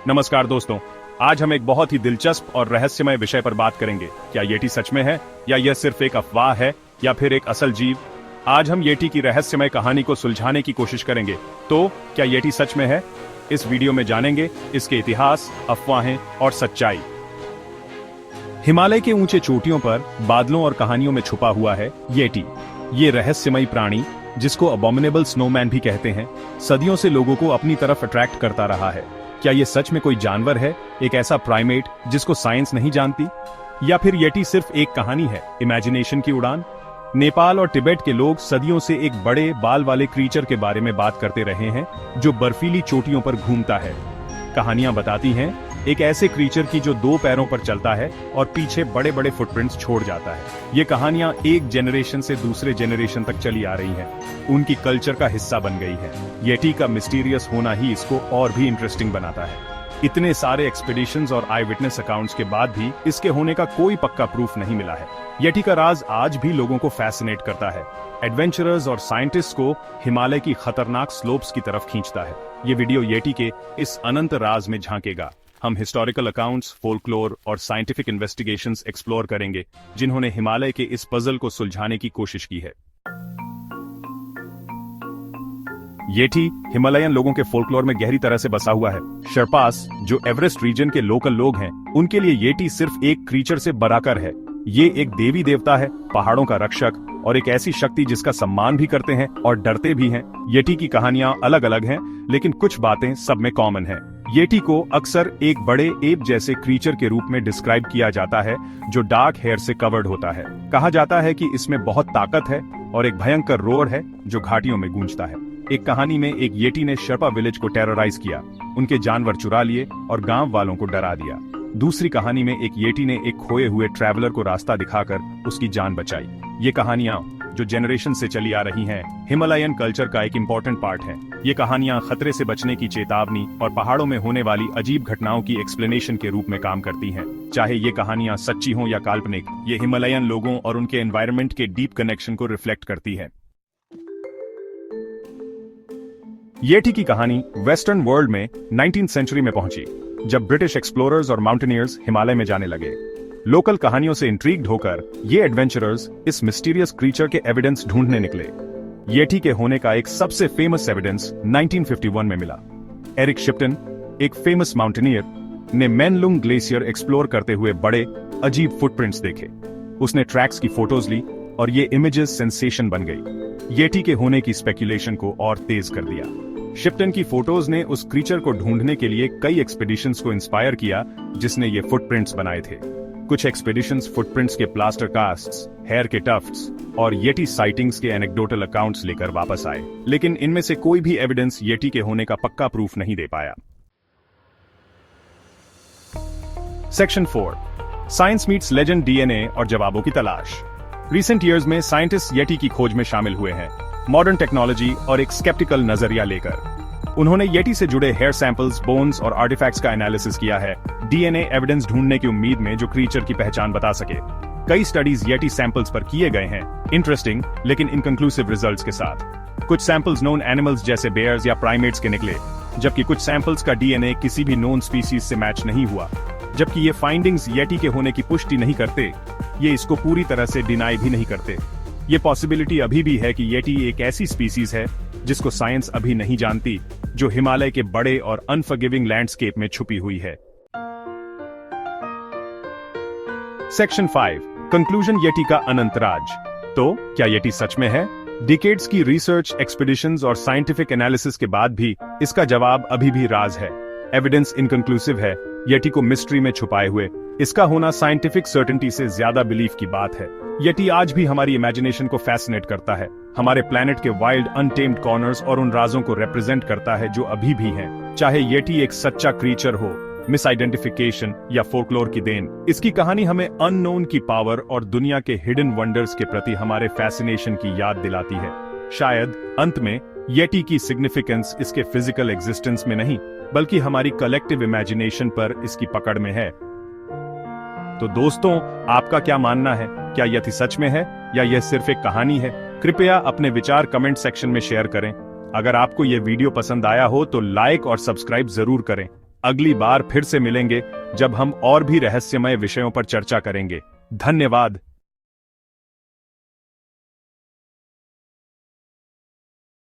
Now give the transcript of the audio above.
नमस्कार दोस्तों, आज हम एक बहुत ही दिलचस्प और रहस्यमय विषय पर बात करेंगे। क्या येटी सच में है या यह सिर्फ एक अफवाह है या फिर एक असल जीव? आज हम येटी की रहस्यमय कहानी को सुलझाने की कोशिश करेंगे। तो क्या येटी सच में है? इस वीडियो में जानेंगे इसके इतिहास, अफवाहें और सच्चाई। हिमालय के ऊंचे चोटियों पर बादलों और कहानियों में छुपा हुआ है येटी। ये रहस्यमय प्राणी, जिसको अबॉमिनेबल स्नोमैन भी कहते हैं, सदियों से लोगों को अपनी तरफ अट्रैक्ट करता रहा है। क्या ये सच में कोई जानवर है, एक ऐसा प्राइमेट जिसको साइंस नहीं जानती? या फिर येटी सिर्फ एक कहानी है, इमेजिनेशन की उड़ान? नेपाल और तिब्बत के लोग सदियों से एक बड़े बाल वाले क्रीचर के बारे में बात करते रहे हैं, जो बर्फीली चोटियों पर घूमता है। कहानियां बताती हैं एक ऐसे क्रीचर की जो दो पैरों पर चलता है और पीछे बड़े बड़े फुटप्रिंट्स छोड़ जाता है। ये कहानियां एक जनरेशन से दूसरे जनरेशन तक चली आ रही हैं, उनकी कल्चर का हिस्सा बन गई है। येटी का मिस्टीरियस होना ही इसको और भी इंटरेस्टिंग बनाता है। इतने सारे एक्सपीडिशंस और आई विटनेस अकाउंट्स के बाद भी इसके होने का कोई पक्का प्रूफ नहीं मिला है। येटी का राज आज भी लोगों को फैसिनेट करता है। एडवेंचरर्स और साइंटिस्ट को हिमालय की खतरनाक स्लोप्स की तरफ खींचता है। ये वीडियो येटी के इस अनंत राज में झांकेगा। हम हिस्टोरिकल अकाउंट्स, फोल्कलोर और साइंटिफिक इन्वेस्टिगेशंस एक्सप्लोर करेंगे, जिन्होंने हिमालय के इस पजल को सुलझाने की कोशिश की है। येटी हिमालयन लोगों के फोल्कलोर में गहरी तरह से बसा हुआ है। शर्पास, जो एवरेस्ट रीजन के लोकल लोग हैं, उनके लिए येटी सिर्फ एक क्रीचर से बढ़कर है। ये एक देवी देवता है, पहाड़ों का रक्षक और एक ऐसी शक्ति जिसका सम्मान भी करते हैं और डरते भी हैं। येटी की कहानियां अलग अलग हैं, लेकिन कुछ बातें सब में कॉमन हैं। येटी को अक्सर एक बड़े एप जैसे क्रीचर के रूप में डिस्क्राइब किया जाता है, जो डार्क हेयर से कवर्ड होता है। कहा जाता है कि इसमें बहुत ताकत है और एक भयंकर रोर है जो घाटियों में गूंजता है। एक कहानी में एक येटी ने शर्पा विलेज को टेरराइज किया, उनके जानवर चुरा लिए और गांव वालों को डरा दिया। दूसरी कहानी में एक येटी ने एक खोए हुए ट्रैवलर को रास्ता दिखाकर उसकी जान बचाई। ये कहानियां, जो जनरेशन से चली आ रही हैं, हिमालयन कल्चर का एक इम्पोर्टेंट पार्ट है। ये कहानियां खतरे से बचने की चेतावनी और पहाड़ों में होने वाली अजीब घटनाओं की एक्सप्लेनेशन के रूप में काम करती हैं। चाहे ये कहानियां सच्ची हों या काल्पनिक, ये हिमालयन लोगों और उनके एनवायरनमेंट के डीप कनेक्शन को रिफ्लेक्ट करती है। येटी की कहानी वेस्टर्न वर्ल्ड में 19th सेंचुरी में पहुंची, जब ब्रिटिश एक्सप्लोरर्स और माउंटेनियर्स हिमालय में जाने लगे। लोकल कहानियों से इंट्रीग्ड होकर ये एडवेंचरर्स इस मिस्टीरियस क्रीचर के एविडेंस ढूंढने निकले। येटी के होने का एक सबसे फेमस एविडेंस 1951 में मिला। एरिक शिप्टन, एक फेमस माउंटेनियर, ने मेनलुंग ग्लेशियर एक्सप्लोर करते हुए बड़े अजीब फुटप्रिंट्स देखे। उसने ट्रैक्स की फोटोज ली और ये इमेजेस सेंसेशन बन गई। येटी के होने की स्पेकुलेशन को और तेज कर दिया। शिप्टन की फोटोज ने उस क्रीचर को ढूंढने के लिए कई एक्सपीडिशंस को इंस्पायर किया, जिसने ये फुटप्रिंट्स बनाए थे। कुछ एक्सपीडिशंस फुटप्रिंट्स के प्लास्टर कास्ट्स, हेयर के टफ्ट्स और येटी साइटिंग्स के एनेक्डोटल अकाउंट्स लेकर वापस आए, लेकिन इनमें से कोई भी एविडेंस येटी के होने का पक्का प्रूफ नहीं दे पाया। Section 4, science meets legend, DNA और जवाबों की तलाश। रिसेंट ईयर्स में साइंटिस्ट येटी की खोज में शामिल हुए हैं, मॉडर्न टेक्नोलॉजी और एक स्केप्टिकल नजरिया लेकर। उन्होंने येटी से जुड़े हेयर सैंपल्स, बोन्स और आर्टिफैक्ट्स का एनालिसिस किया है, डीएनए एविडेंस ढूंढने की उम्मीद में जो क्रीचर की पहचान बता सके। कई स्टडीज येटी सैंपल्स पर किए गए हैं, इंटरेस्टिंग लेकिन इनकंक्लूसिव रिजल्ट्स के साथ। कुछ सैंपल्स नोन एनिमल्स जैसे बेयर्स या प्राइमेट्स के निकले, जबकि कुछ सैंपल्स का डीएनए किसी भी नोन स्पीसीज से मैच नहीं हुआ। जबकि ये फाइंडिंग्स येटी के होने की पुष्टि नहीं करते, ये इसको पूरी तरह से डिनाई भी नहीं करते। ये पॉसिबिलिटी अभी भी है कि येटी एक ऐसी स्पीसीज है जिसको साइंस अभी नहीं जानती, जो हिमालय के बड़े और अनफॉरगिविंग लैंडस्केप में छुपी हुई है। सेक्शन 5, कंक्लूजन, येटी का अनंत राज। तो क्या येटी सच में है? डिकेड्स की रिसर्च, एक्सपीडिशंस और साइंटिफिक एनालिसिस के बाद भी इसका जवाब अभी भी राज है। एविडेंस इनकंक्लूसिव है, येटी को मिस्ट्री में छुपाए हुए। इसका होना साइंटिफिक सर्टेनिटी से ज्यादा बिलीफ की बात है। येटी आज भी हमारी इमेजिनेशन को फैसिनेट करता है, हमारे प्लेनेट के वाइल्ड अनटेम्ड कॉर्नर्स और उन राजों को रिप्रेजेंट करता है जो अभी भी हैं। चाहे येटी एक सच्चा क्रीचर हो, मिस आइडेंटिफिकेशन या फोल्कलोर की देन, इसकी कहानी हमें अननोन की पावर और दुनिया के हिडन वंडर्स के प्रति हमारे फैसिनेशन की याद दिलाती है। शायद अंत में येटी की सिग्निफिकेंस इसके फिजिकल एग्जिस्टेंस में नहीं, बल्कि हमारी कलेक्टिव इमेजिनेशन पर इसकी पकड़ में है। तो दोस्तों, आपका क्या मानना है? क्या येटी सच में है या यह सिर्फ एक कहानी है? कृपया अपने विचार कमेंट सेक्शन में शेयर करें। अगर आपको यह वीडियो पसंद आया हो तो लाइक और सब्सक्राइब जरूर करें। अगली बार फिर से मिलेंगे जब हम और भी रहस्यमय विषयों पर चर्चा करेंगे। धन्यवाद।